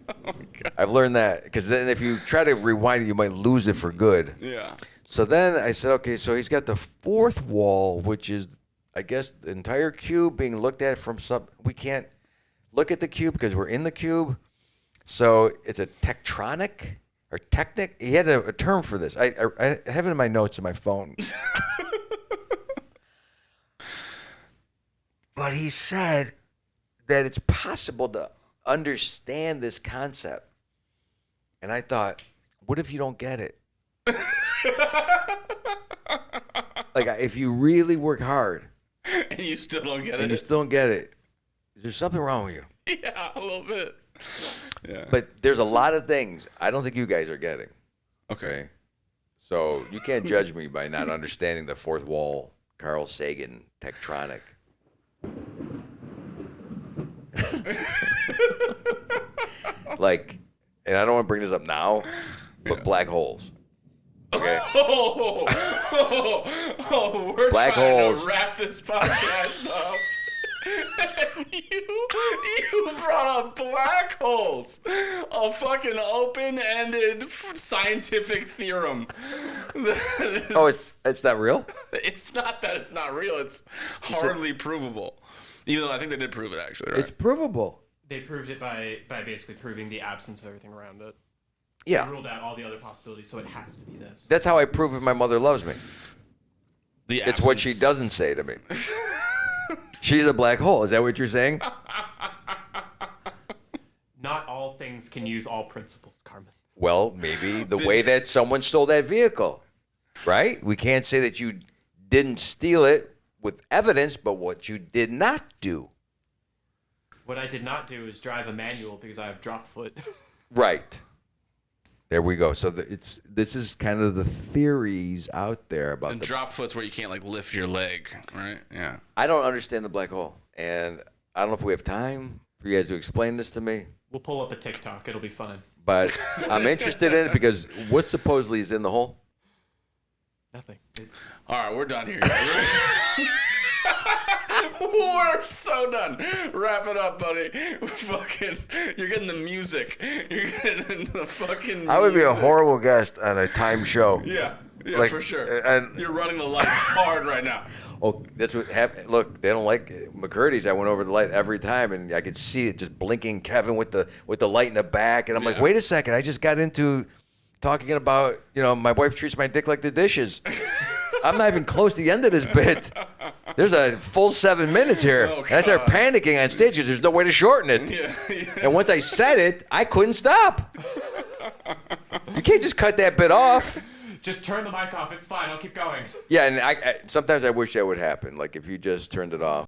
I've learned that because then if you try to rewind it, you might lose it for good. Yeah. So then I said, okay, so he's got the fourth wall, which is, I guess, the entire cube being looked at from some. We can't look at the cube because we're in the cube. So it's a tectonic or technic. He had a term for this. I have it in my notes in my phone. But he said that it's possible to understand this concept. And I thought, what if you don't get it? Like, if you really work hard And you still don't get and you it. still don't get it, is there something wrong with you? Yeah, a little bit. Yeah. But there's a lot of things I don't think you guys are getting. Okay. So you can't judge me by not understanding the fourth wall, Carl Sagan, tectonic. Like, and I don't want to bring this up now, but black holes. Okay. We're Black trying holes. to wrap this podcast up. And you brought up black holes, a fucking open-ended scientific theorem. Oh, it's not real? It's not that it's not real. It's hardly provable. Even though I think they did prove it, actually. Right? It's provable. They proved it by basically proving the absence of everything around it. Yeah. They ruled out all the other possibilities, so it has to be this. That's how I prove if my mother loves me. It's what she absence- doesn't say to me. She's a black hole. Is that what you're saying? Not all things can use all principles, Carmen. Well, maybe the way that someone stole that vehicle, right? We can't say that you didn't steal it with evidence, but what you did not do. What I did not do is drive a manual because I have drop foot. Right. There we go. So this is kind of the theories out there about And the. drop foot's where you can't like lift your leg, right? Yeah. I don't understand the black hole, and I don't know if we have time for you guys to explain this to me. We'll pull up a TikTok. It'll be fine. But I'm interested in it because what supposedly is in the hole? Nothing. All right, we're done here. We're so done. Wrap it up, buddy. Fucking, you're getting the music. You're getting the fucking music. I would be a horrible guest on a time show. Yeah, Like, for sure. and- You're running the light hard right now. Oh, that's what happened. Look, they don't like McCurdy's. I went over the light every time, and I could see it just blinking. Kevin with the light in the back, and I'm like, Yeah. wait a second, I just got into talking about my wife treats my dick like the dishes. I'm not even close to the end of this bit. There's a full 7 minutes here. Oh, and I started God. panicking on stage because there's no way to shorten it. Yeah. And once I said it, I couldn't stop. You can't just cut that bit off. Just turn the mic off. It's fine. I'll keep going. Yeah, and I sometimes I wish that would happen. Like if you just turned it off.